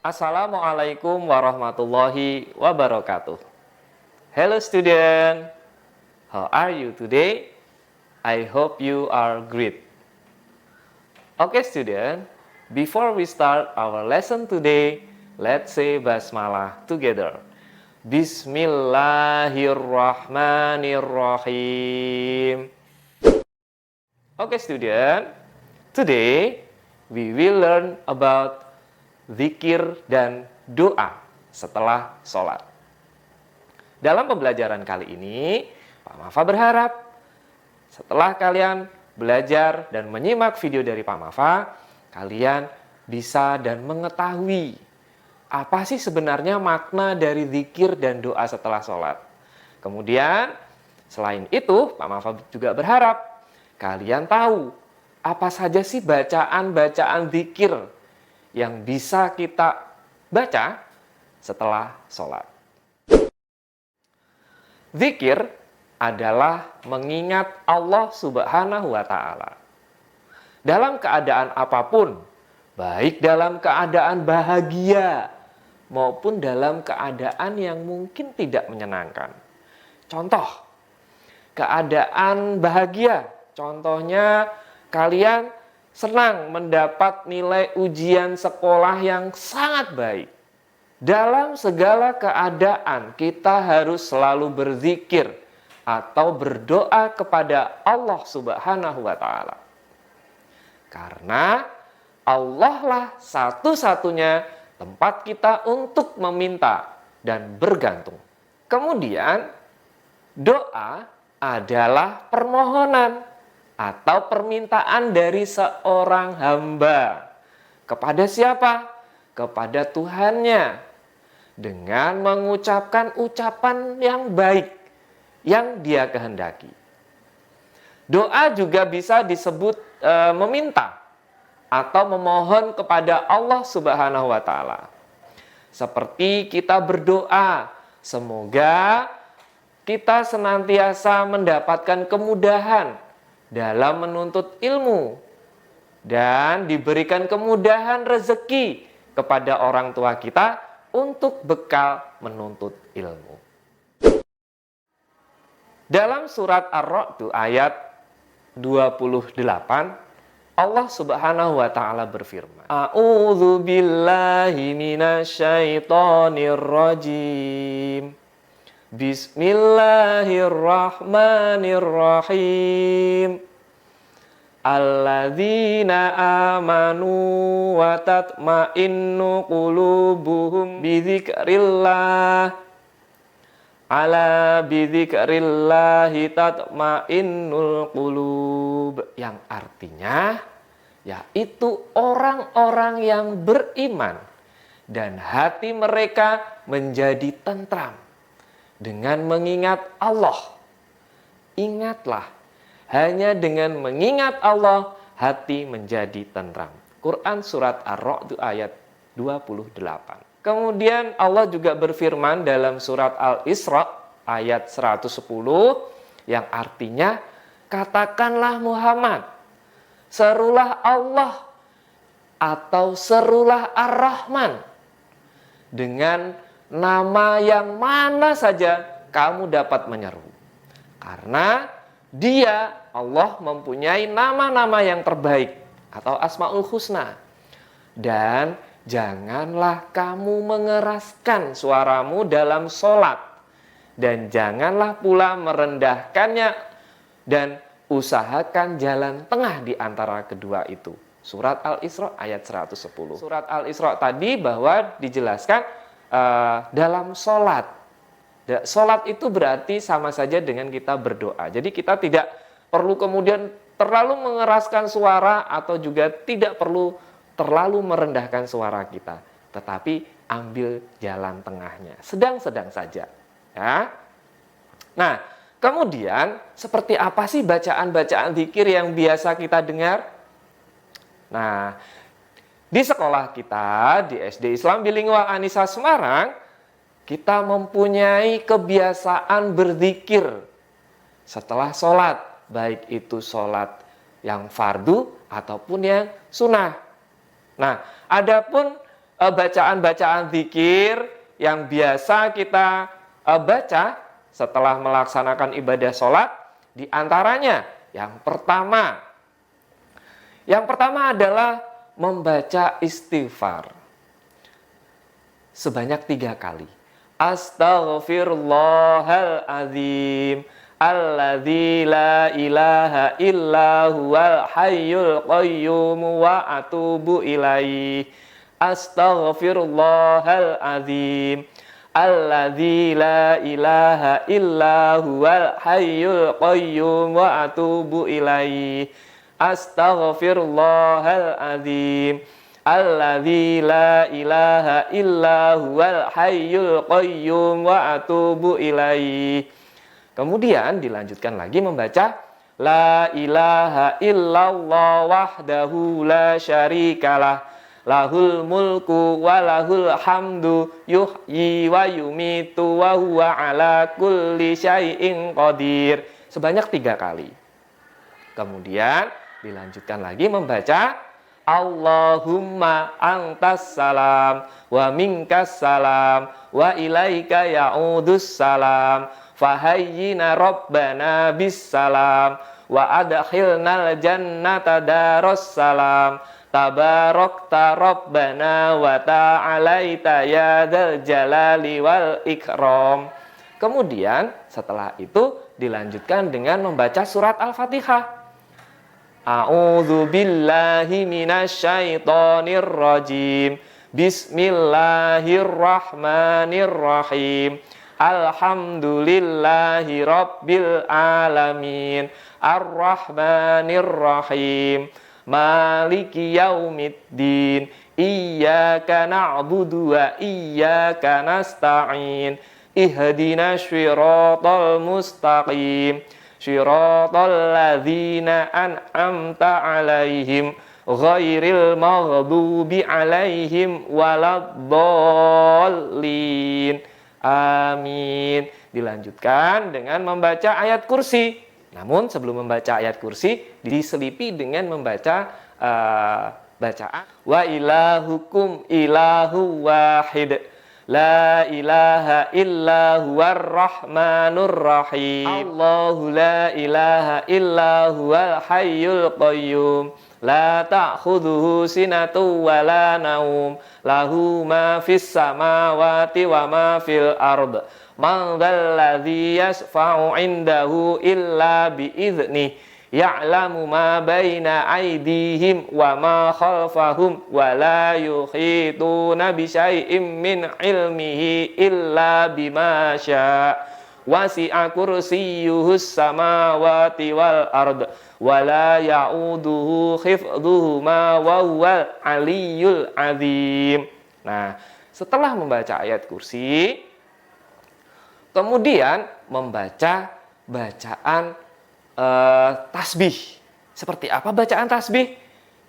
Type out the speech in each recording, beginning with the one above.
Assalamualaikum warahmatullahi wabarakatuh. Hello student, how are you today? I hope you are great. Okay student, before we start our lesson today, let's say basmalah together. Bismillahirrahmanirrahim. Okay student, today we will learn about zikir dan doa setelah sholat. Dalam pembelajaran kali ini, Pak Mafa berharap setelah kalian belajar dan menyimak video dari Pak Mafa, kalian bisa dan mengetahui apa sih sebenarnya makna dari zikir dan doa setelah sholat. Kemudian, selain itu, Pak Mafa juga berharap kalian tahu apa saja sih bacaan-bacaan zikir yang bisa kita baca setelah sholat. Zikir adalah mengingat Allah Subhanahu wa Ta'ala dalam keadaan apapun, baik dalam keadaan bahagia maupun dalam keadaan yang mungkin tidak menyenangkan. Contoh, keadaan bahagia, contohnya kalian senang mendapat nilai ujian sekolah yang sangat baik. Dalam segala keadaan kita harus selalu berzikir atau berdoa kepada Allah Subhanahu wa Ta'ala. Karena Allah lah satu-satunya tempat kita untuk meminta dan bergantung. Kemudian doa adalah permohonan atau permintaan dari seorang hamba. Kepada siapa? Kepada Tuhannya. Dengan mengucapkan ucapan yang baik yang Dia kehendaki. Doa juga bisa disebut meminta atau memohon kepada Allah Subhanahu wa Ta'ala. Seperti kita berdoa, semoga kita senantiasa mendapatkan kemudahan dalam menuntut ilmu dan diberikan kemudahan rezeki kepada orang tua kita untuk bekal menuntut ilmu. Dalam surat Ar-Ra'd ayat 28, Allah Subhanahu wa Ta'ala berfirman, A'udzu billahi minasyaitonir rajim. Bismillahirrahmanirrahim. Alladzina amanu wa tatma'innu qulubuhum bidzikrillah. Ala bidzikrillahi tatma'innul qulub. Yang artinya yaitu orang-orang yang beriman dan hati mereka menjadi tentram dengan mengingat Allah. Ingatlah, hanya dengan mengingat Allah, hati menjadi tentram. Quran Surat Ar-Ra'd ayat 28. Kemudian Allah juga berfirman dalam Surat Al-Isra ayat 110, yang artinya, katakanlah Muhammad, serulah Allah atau serulah Ar-Rahman dengan nama yang mana saja kamu dapat menyeru. Karena Dia, Allah, mempunyai nama-nama yang terbaik atau Asmaul Husna. Dan janganlah kamu mengeraskan suaramu dalam sholat. Dan janganlah pula merendahkannya. Dan usahakan jalan tengah di antara kedua itu. Surat Al-Isra ayat 110. Surat Al-Isra tadi bahwa dijelaskan dalam sholat. Sholat itu berarti sama saja dengan kita berdoa. Jadi kita tidak perlu kemudian terlalu mengeraskan suara atau juga tidak perlu terlalu merendahkan suara kita. Tetapi ambil jalan tengahnya. Sedang-sedang saja. Ya. Nah, kemudian seperti apa sih bacaan-bacaan zikir yang biasa kita dengar? Nah, di sekolah kita, di SD Islam Bilingual Anisa Semarang, kita mempunyai kebiasaan berzikir setelah sholat, baik itu sholat yang fardu ataupun yang sunnah. Nah, adapun bacaan-bacaan zikir yang biasa kita baca setelah melaksanakan ibadah sholat. Di antaranya yang pertama adalah membaca istighfar sebanyak 3 kali. Astaghfirullahaladzim alladzi la ilaha illa huwal hayyul qayyum wa atubu ilaih. Astaghfirullahaladzim alladzi la ilaha illa huwal hayyul qayyum wa atubu ilaih. Astaghfirullahaladzim alladzi la ilaha illa huwal hayyul qayyum wa atubu ilaih. Kemudian dilanjutkan lagi membaca la ilaha illallah wahdahu la syarikalah lahul mulku wa lahul hamdu yuhyi wa yumitu wa huwa ala kulli syai'in qadir sebanyak 3 kali. Kemudian dilanjutkan lagi membaca Allahumma antas salam wa minkas salam wa ilaika ya'udus salam fahayyina rabbana bis salam wa adkhilnal jannata daros salam tabarakta rabbana wa ta'alaita ya dzal jalali wal ikram. Kemudian setelah itu dilanjutkan dengan membaca surat Al-Fatihah. A'udzu billahi minasyaitonir rajim. Bismillahirrahmanirrahim. Alhamdulillahi rabbil alamin. Arrahmanirrahim. Maliki yaumiddin. Iyyaka na'budu wa iyyaka nasta'in. Ihdinas syiratal mustaqim. Syiratal ladzina an'amta 'alaihim ghairil maghdubi 'alaihim waladdallin. Amin. Dilanjutkan dengan membaca ayat kursi. Namun sebelum membaca ayat kursi diselipi dengan membaca bacaan wa ilahukum ilahu wahid. La ilaha illa huwar rahmanur rahim. Allahu la ilaha illa huwal hayyul qayyum. La ta'khudhuhu sinatun wa la naum. Lahu ma fis samawati wa ma fil ard. Man dzal ladzi yashfa'u 'indahu illa bi idznih. Ya'lamu ma baina aydihim wa ma khalfahum wa la yuhituna bi syai'im min ilmihi illa bima syaa. Wasi'a kursiyyuhus samawati wal ard wa la ya'uduhu hifdhuhuma wa huwal aliyyul azim. Nah, setelah membaca ayat kursi, kemudian membaca bacaan tasbih. Seperti apa bacaan tasbih?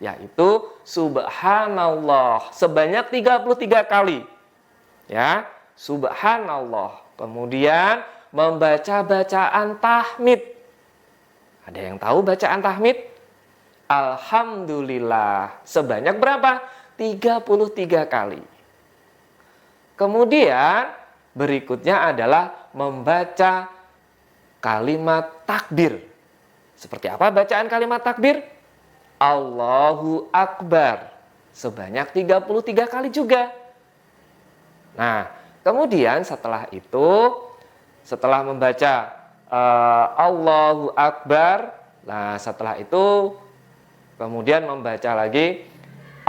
Yaitu subhanallah sebanyak 33 kali. Ya, subhanallah. Kemudian membaca bacaan tahmid. Ada yang tahu bacaan tahmid? Alhamdulillah sebanyak berapa? 33 kali. Kemudian berikutnya adalah membaca kalimat takbir. Seperti apa bacaan kalimat takbir? Allahu Akbar sebanyak 33 kali juga. Nah, kemudian setelah itu, setelah membaca Allahu Akbar, nah setelah itu kemudian membaca lagi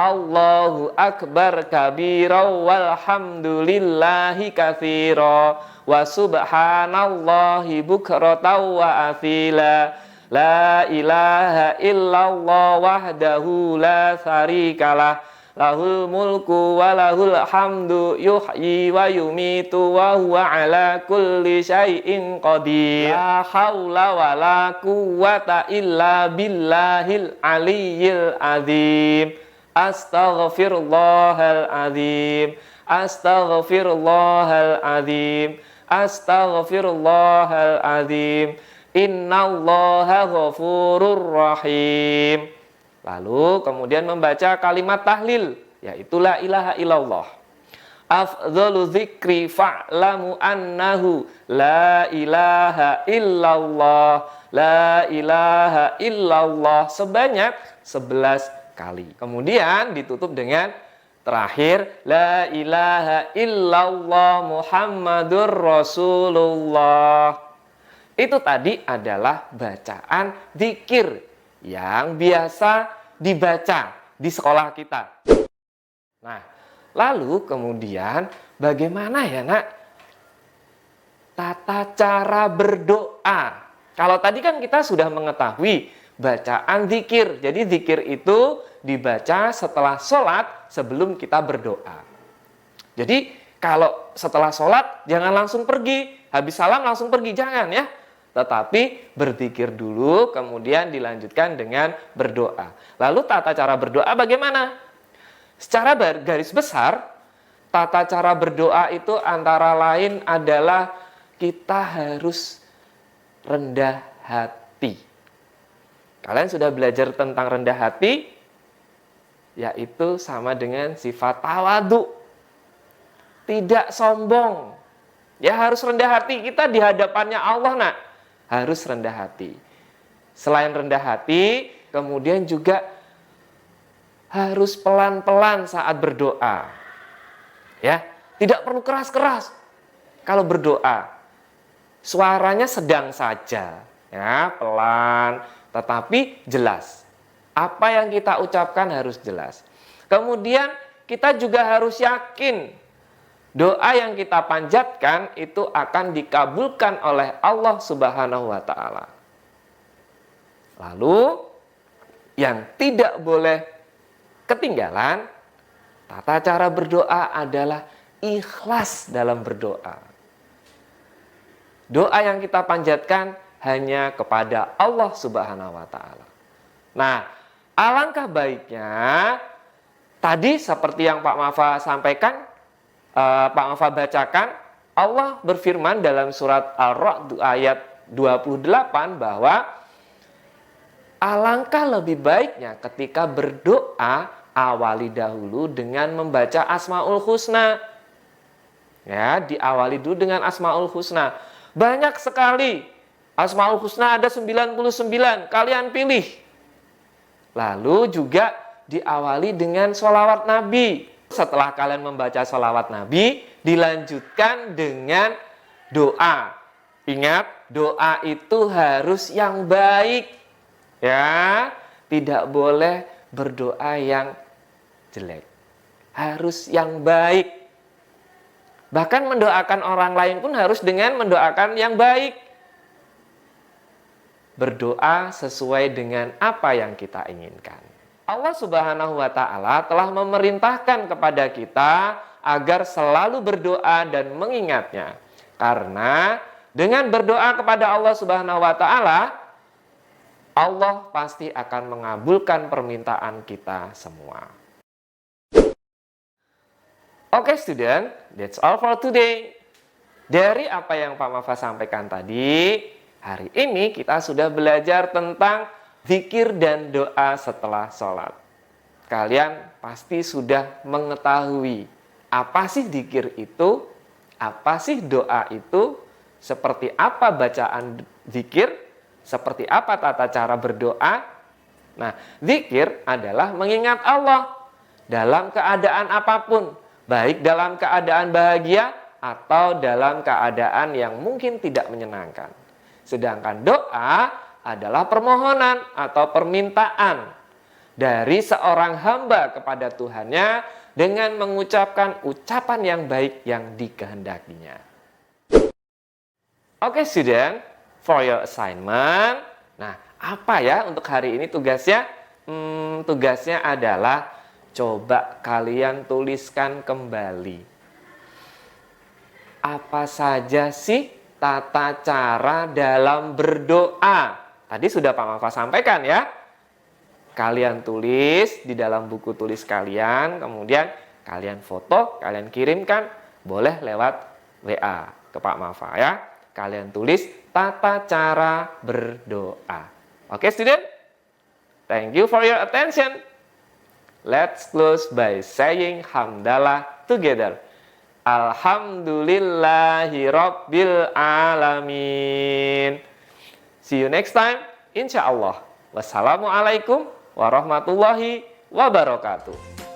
Allahu Akbar kabira walhamdulillahi katsira wa subhanallahi bukratan wa asila. La ilaha illallah wahdahu la syarikalah lahul mulku wa lahul hamdu yuhyi wa yumitu wa huwa ala kulli syai'in qadir. La haula wa la quwwata illa billahil aliyyil azim. Astaghfirullahaladzim. Astaghfirullahaladzim. Astaghfirullahaladzim. Innallaha ghafurur rahim. Lalu kemudian membaca kalimat tahlil. yaitu la ilaha illallah. Afdhalu dzikri fa'lamu annahu la ilaha illallah, la ilaha illallah sebanyak 11 kali. Kemudian ditutup dengan terakhir la ilaha illallah Muhammadur Rasulullah. Itu tadi adalah bacaan dzikir yang biasa dibaca di sekolah kita. Nah, lalu kemudian bagaimana ya nak tata cara berdoa? Kalau tadi kan kita sudah mengetahui bacaan zikir. Jadi zikir itu dibaca setelah sholat sebelum kita berdoa. Jadi kalau setelah sholat jangan langsung pergi. Habis salam langsung pergi, jangan ya. Tetapi berzikir dulu kemudian dilanjutkan dengan berdoa. Lalu tata cara berdoa bagaimana? Secara garis besar, tata cara berdoa itu antara lain adalah kita harus rendah hati. Kalian sudah belajar tentang rendah hati, yaitu sama dengan sifat tawadu. Tidak sombong. Ya harus rendah hati, kita di hadapannya Allah nak. Harus rendah hati. Selain rendah hati, kemudian juga harus pelan-pelan saat berdoa. Ya, tidak perlu keras-keras. Kalau berdoa, suaranya sedang saja, ya, pelan, tetapi jelas. Apa yang kita ucapkan harus jelas. Kemudian kita juga harus yakin doa yang kita panjatkan itu akan dikabulkan oleh Allah Subhanahu wa taala. Lalu yang tidak boleh ketinggalan, tata cara berdoa adalah ikhlas dalam berdoa. Doa yang kita panjatkan hanya kepada Allah Subhanahu wa taala. Nah, alangkah baiknya tadi seperti yang Pak Mafa sampaikan, Pak Mafa bacakan, Allah berfirman dalam surat Ar-Ra'd ayat 28 bahwa alangkah lebih baiknya ketika berdoa awali dahulu dengan membaca Asmaul Husna. Ya, diawali dulu dengan Asmaul Husna. Banyak sekali Asmaul Husna, ada 99. Kalian pilih. Lalu juga diawali dengan sholawat Nabi. Setelah kalian membaca sholawat Nabi, dilanjutkan dengan doa. Ingat, doa itu harus yang baik. Ya, tidak boleh berdoa yang jelek. Harus yang baik. Bahkan mendoakan orang lain pun harus dengan mendoakan yang baik. Berdoa sesuai dengan apa yang kita inginkan. Allah Subhanahu wa taala telah memerintahkan kepada kita agar selalu berdoa dan mengingatnya. Karena dengan berdoa kepada Allah Subhanahu wa taala, Allah pasti akan mengabulkan permintaan kita semua. Oke student, that's all for today. Dari apa yang Pak Mafa sampaikan tadi, hari ini kita sudah belajar tentang zikir dan doa setelah sholat. Kalian pasti sudah mengetahui apa sih zikir itu, apa sih doa itu, seperti apa bacaan zikir, seperti apa tata cara berdoa. Nah, zikir adalah mengingat Allah dalam keadaan apapun, baik dalam keadaan bahagia atau dalam keadaan yang mungkin tidak menyenangkan. Sedangkan doa adalah permohonan atau permintaan dari seorang hamba kepada Tuhannya dengan mengucapkan ucapan yang baik yang dikehendakinya. Oke student, for your assignment. Nah, apa ya untuk hari ini tugasnya? Tugasnya adalah coba kalian tuliskan kembali. Apa saja sih tata cara dalam berdoa? Tadi sudah Pak Mafa sampaikan ya. Kalian tulis di dalam buku tulis kalian, kemudian kalian foto, kalian kirimkan, boleh lewat WA ke Pak Mafa ya. Kalian tulis tata cara berdoa. Oke student? Thank you for your attention. Let's close by saying hamdalah together. Alhamdulillahi Rabbil Alamin. See you next time, insya Allah. Wassalamualaikum warahmatullahi wabarakatuh.